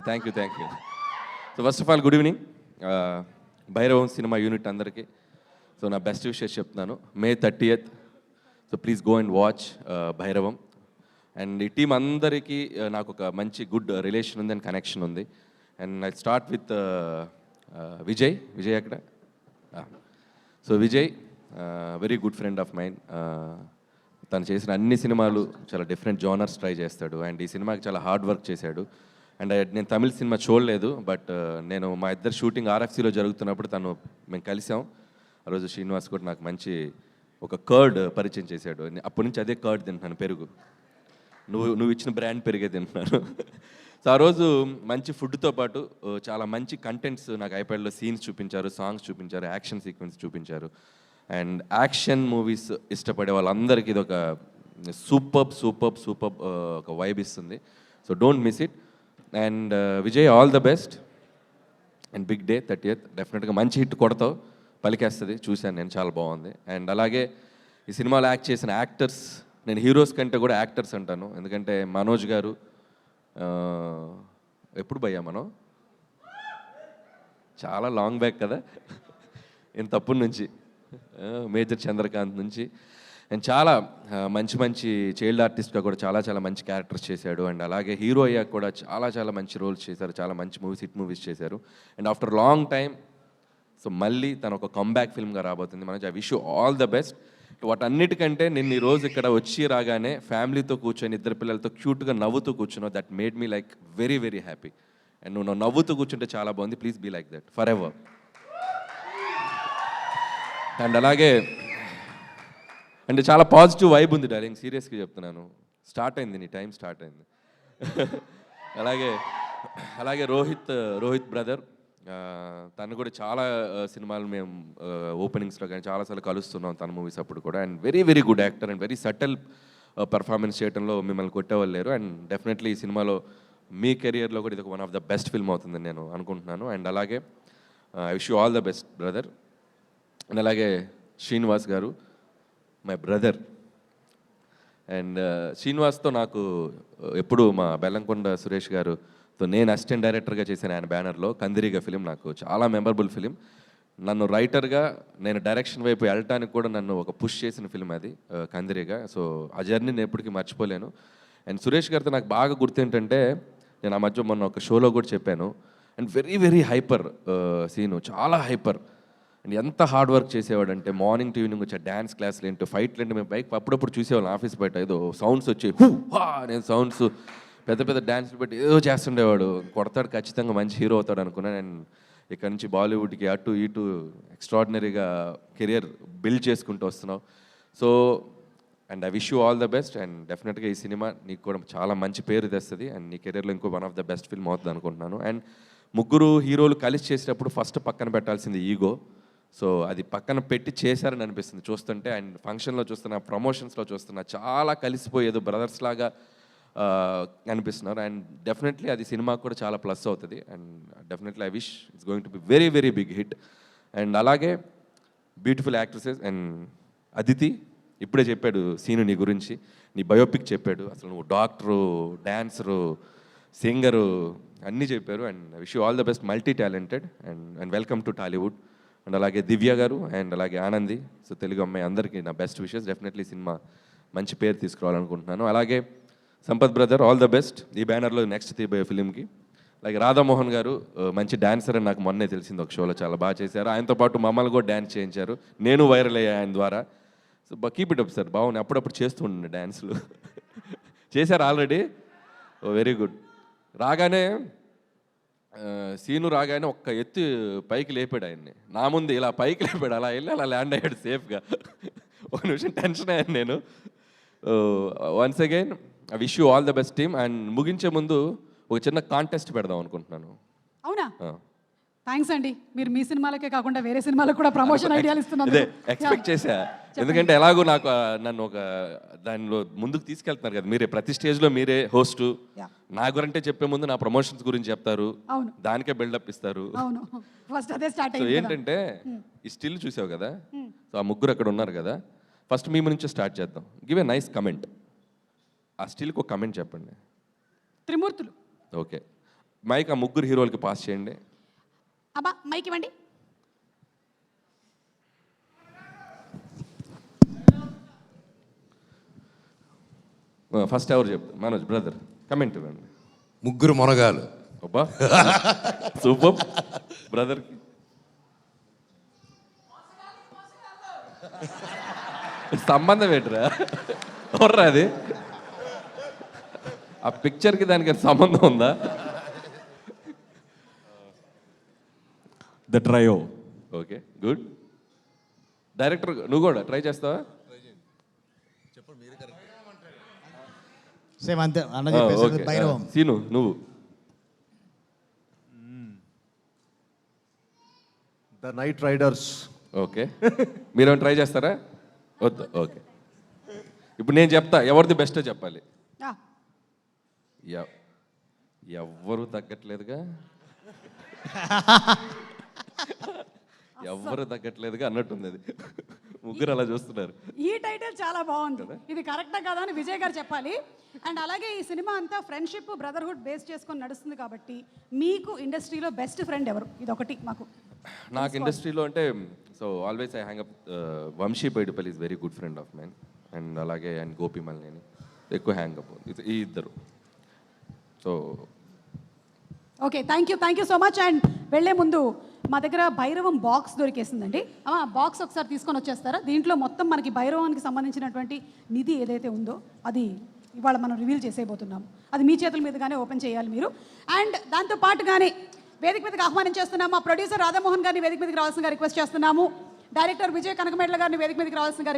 Thank you. So first of all good evening Bhairavam సినిమా unit అందరికీ. So నా best wishes చెప్తున్నాను. May 30th. So please go and watch Bhairavam. And ఈ team అందరికీ నాకు ఒక మంచి గుడ్ రిలేషన్ ఉంది అండ్ కనెక్షన్ ఉంది. And I start with Vijay అక్కడ. So Vijay very good friend of mind. తను చేసిన అన్ని సినిమాలు చాలా డిఫరెంట్ జోనర్స్ ట్రై చేస్తాడు. అండ్ ఈ సినిమాకి చాలా హార్డ్ వర్క్ చేశాడు. అండ్ నేను తమిళ సినిమా చూడలేదు, బట్ నేను మా ఇద్దరు షూటింగ్ ఆర్ఎఫ్సీలో జరుగుతున్నప్పుడు మేము కలిసాం. ఆ రోజు శ్రీనివాస్ కూడా నాకు మంచి ఒక కర్డ్ పరిచయం చేశాడు. అప్పటి నుంచి అదే కర్డ్ తింటున్నాను, పెరుగు. నువ్వు ఇచ్చిన బ్రాండ్ పెరిగే తింటున్నాను. సో ఆ రోజు మంచి ఫుడ్తో పాటు చాలా మంచి కంటెంట్స్ నాకు ఐప్యాడ్లో సీన్స్ చూపించారు, సాంగ్స్ చూపించారు, యాక్షన్ సీక్వెన్స్ చూపించారు. అండ్ యాక్షన్ మూవీస్ ఇష్టపడే వాళ్ళందరికీ ఇది ఒక సూపర్ ఒక వైబ్ ఇస్తుంది. So don't miss it. And Vijay, all the best. And big day 30th. డెఫినెట్గా మంచి హిట్ కొడతావు, పలికేస్తుంది. చూశాను నేను, చాలా బాగుంది. అండ్ అలాగే ఈ సినిమాలో యాక్ట్ చేసిన యాక్టర్స్, నేను హీరోస్ కంటే కూడా యాక్టర్స్ అంటాను. ఎందుకంటే మనోజ్ గారు ఎప్పుడు భయ్యా మనం చాలా లాంగ్ బ్యాక్ కదా, ఇంత అప్పటి నుంచి మేజర్ చంద్రకాంత్ నుంచి. అండ్ చాలా మంచి చైల్డ్ ఆర్టిస్ట్గా కూడా చాలా మంచి క్యారెక్టర్స్ చేశాడు. అండ్ అలాగే హీరో అయ్యాక కూడా చాలా మంచి రోల్స్ చేశారు, చాలా మంచి మూవీస్, హిట్ మూవీస్ చేశారు. And after long time so మళ్ళీ తను ఒక కంబ్యాక్ ఫిల్మ్గా రాబోతుంది. మనకి I wish you all the best. వాటన్నిటికంటే నిన్న ఈ రోజు ఇక్కడ వచ్చి రాగానే ఫ్యామిలీతో కూర్చొని ఇద్దరు పిల్లలతో క్యూట్గా నవ్వుతూ కూర్చున్నావు. That made me like very happy. And నువ్వు నవ్వుతూ కూర్చుంటే చాలా బాగుంది. Please be like that forever. And అలాగే అంటే చాలా పాజిటివ్ వైబ్ ఉంది డార్లింగ్, సీరియస్గా చెప్తున్నాను. స్టార్ట్ అయింది, నీ టైం స్టార్ట్ అయింది. అలాగే రోహిత్ బ్రదర్, తను కూడా చాలా సినిమాలు మేము ఓపెనింగ్స్లో కానీ చాలాసార్లు కలుస్తున్నాం తన మూవీస్ అప్పుడు కూడా. And very good actor and very subtle performance చేయడంలో మిమ్మల్ని కొట్టేవాళ్ళు లేరు. అండ్ డెఫినెట్లీ ఈ సినిమాలో మీ కెరియర్లో కూడా ఇది ఒక one of the best film అవుతుందని నేను అనుకుంటున్నాను. అండ్ అలాగే I wish you all the best brother. And అలాగే శ్రీనివాస్ గారు, మై బ్రదర్. అండ్ శ్రీనివాస్తో నాకు ఎప్పుడు మా బెల్లంకొండ సురేష్ గారుతో నేను అసిస్టెంట్ డైరెక్టర్గా చేశాను ఆయన బ్యానర్లో. కందిరిగా ఫిలిం నాకు చాలా మెమరబుల్ ఫిలిం. నన్ను రైటర్గా నేను డైరెక్షన్ వైపు వెళ్ళటానికి కూడా నన్ను ఒక పుష్ చేసిన ఫిలిం అది కందిరిగా. సో ఆ జర్నీ నేను ఎప్పటికీ మర్చిపోలేను. అండ్ సురేష్ గారితో నాకు బాగా గుర్తు ఏంటంటే, నేను ఆ మధ్య మొన్న ఒక షోలో కూడా చెప్పాను. అండ్ వెరీ హైపర్ సీను, చాలా హైపర్. అండ్ ఎంత హార్డ్ వర్క్ చేసేవాడంటే మార్నింగ్ టు ఈవినింగ్ వచ్చే డ్యాన్స్ క్లాస్లు ఏంటో, ఫైట్లు ఏంటో మేము బైక్ అప్పుడప్పుడు చూసేవాళ్ళం ఆఫీస్ బయట. ఏదో సౌండ్స్ వచ్చి నేను సౌండ్స్ పెద్ద డ్యాన్స్లు పెట్టి ఏదో చేస్తుండేవాడు. కొడతాడు, ఖచ్చితంగా మంచి హీరో అవుతాడు అనుకున్నాను. అండ్ ఇక్కడ నుంచి బాలీవుడ్కి అటు ఇటు ఎక్స్ట్రాడినరీగా కెరియర్ బిల్డ్ చేసుకుంటూ వస్తున్నావు. So and I wish you all the best. And డెఫినెట్గా ఈ సినిమా నీకు కూడా చాలా మంచి పేరు తెస్తుంది. అండ్ నీ కెరియర్లో ఇంకో one of the best film అవుతుంది అనుకుంటున్నాను. అండ్ ముగ్గురు హీరోలు కలిసి చేసేటప్పుడు ఫస్ట్ పక్కన పెట్టాల్సింది ఈగో. సో అది పక్కన పెట్టి చేశారని అనిపిస్తుంది చూస్తుంటే. అండ్ ఫంక్షన్లో చూస్తున్నా, ప్రమోషన్స్లో చూస్తున్నా, చాలా కలిసిపోయేదో బ్రదర్స్ లాగా అనిపిస్తున్నారు. అండ్ డెఫినెట్లీ అది సినిమాకు కూడా చాలా ప్లస్ అవుతుంది. And definitely I wish it's going to be very big hit. And అలాగే బ్యూటిఫుల్ యాక్ట్రెసెస్. అండ్ అదితి ఇప్పుడే చెప్పాడు సీను నీ గురించి, నీ బయోపిక్ చెప్పాడు. అసలు నువ్వు డాక్టరు, డాన్సరు, సింగరు అన్నీ చెప్పారు. And I wish you all the best, multi talented. And welcome to Tollywood. And అలాగే దివ్య గారు అండ్ అలాగే ఆనంది, సో తెలుగు అమ్మాయి, అందరికీ నా బెస్ట్ విషెస్. డెఫినెట్లీ సినిమా మంచి పేరు తీసుకురావాలనుకుంటున్నాను. అలాగే Sampath brother, all the best ఈ బ్యానర్లో నెక్స్ట్ తీయబోయే ఫిలింకి. అలాగే రాధామోహన్ గారు మంచి డాన్సర్ అని నాకు మొన్నే తెలిసింది, ఒక షోలో చాలా బాగా చేశారు. ఆయనతో పాటు మమ్మల్ని కూడా డ్యాన్స్ చేయించారు, నేను వైరల్ అయ్యా ఆయన ద్వారా. So keep it up sir, బాగున్నాయి. అప్పుడప్పుడు చేస్తూ ఉండండి డ్యాన్సులు. చేశారు ఆల్రెడీ, వెరీ గుడ్. రాగానే సీను రాగానే ఒక్క ఎత్తి పైకి లేపాడు ఆయన్ని. నా ముందు ఇలా పైకి లేపాడు, అలా వెళ్ళి అలా ల్యాండ్ అయ్యాడు సేఫ్గా. ఒక నిమిషం టెన్షన్ అయ్యాను నేను. Once again I wish you all the best team. And ముగించే ముందు ఒక చిన్న కాంటెస్ట్ పెడదాం అనుకుంటున్నాను. అవునా? థ్యాంక్స్ అండి, మీరు మీ సినిమాలకే కాకుండా వేరే సినిమాలకు కూడా ప్రమోషన్ ఐడియాలు ఇస్తున్నారు. అదే ఎక్స్పెక్ట్ చేశా, ఎందుకంటే ఎలాగో నాకు నన్ను ఒక దానిలో ముందుకు తీసుకెళ్తున్నారు కదా మీరే, ప్రతి స్టేజ్లో మీరే హోస్ట్. నా గురంటే చెప్పే ముందు నా ప్రమోషన్స్ గురించి చెప్తారు, దానికే బిల్డప్ ఇస్తారు. ఫస్ట్ అదే స్టార్ట్ సో ఏంటంటే ఈ స్టిల్ చూసావు కదా, సో ఆ ముగ్గురు అక్కడ ఉన్నారు కదా, ఫస్ట్ మీ నుంచి స్టార్ట్ చేద్దాం. Give a nice comment. ఆ స్టిల్కి ఒక కమెంట్ చెప్పండి. త్రిమూర్తులు. ఓకే, మైక్ ఆ ముగ్గురు హీరోలకి పాస్ చేయండి. అబ్బా మైక్ ఇవ్వండి. ఫస్ట్ ఎవరు చెప్తారు? మనోజ్ బ్రదర్ కమెంట్ ఇవ్వండి. ముగ్గురు మొనగాలు. అబ్బా సూపర్ బ్రదర్కి. సంబంధం ఏంట్రా? ఎవర్రా అది? ఆ పిక్చర్కి దానికి సంబంధం ఉందా? The trio. Okay good. Director నువ్వు కూడా ట్రై చేస్తావా? సేమ్ అంతే అన్న చెప్పేసి భైరవం. సీను నువ్వు. The night riders. ఓకే మీరేమైనా ట్రై చేస్తారా? వద్దు. ఓకే ఇప్పుడు నేను చెప్తా ఎవరిది బెస్టో చెప్పాలి. ఆ, ఎవ్వరు తగ్గట్లేదుగా, ఎవ్వరు తగ్గట్లేదుగా అన్నట్టుంది అది. ముగ్గురు అలా చూస్తున్నారు. ఈ టైటిల్ చాలా బాగుంది. ఇది కరెక్టా కదా అని విజయ్ గారు చెప్పాలి. అండ్ అలాగే ఈ సినిమా అంతా ఫ్రెండ్షిప్ బ్రదర్హుడ్ బేస్ చేసుకొని నడుస్తుంది కాబట్టి మీకు ఇండస్ట్రీలో బెస్ట్ ఫ్రెండ్ ఎవరు? ఇది ఒకటి మాకు. నాకు ఇండస్ట్రీలో అంటే so always I hang up Vamshi Paidipally is very good friend of mine. And అలాగే అండ్ గోపి మల్లేని ఎక్కువ హ్యాంగ్ అప్ ఈ ఇద్దరు. So okay thank you so much. And వెళ్ళే ముందు మా దగ్గర భైరవం బాక్స్ దొరికేసిందండి. బాక్స్ ఒకసారి తీసుకొని వచ్చేస్తారా? దీంట్లో మొత్తం మనకి భైరవానికి సంబంధించినటువంటి నిధి ఏదైతే ఉందో అది ఇవాళ మనం రివీల్ చేసేయబోతున్నాము. అది మీ చేతుల మీదుగానే ఓపెన్ చేయాలి మీరు. అండ్ దాంతో పాటుగానే వేదిక మీదకి ఆహ్వానం చేస్తున్నాము. మా ప్రొడ్యూసర్ రాధామోహన్ గారిని వేదిక మీదకి రావాల్సిందిగా రిక్వెస్ట్ చేస్తున్నాము. డైరెక్టర్ విజయ్ కనకమేట్ల గారిని వేదిక మీదకి రావాల్సిందిగా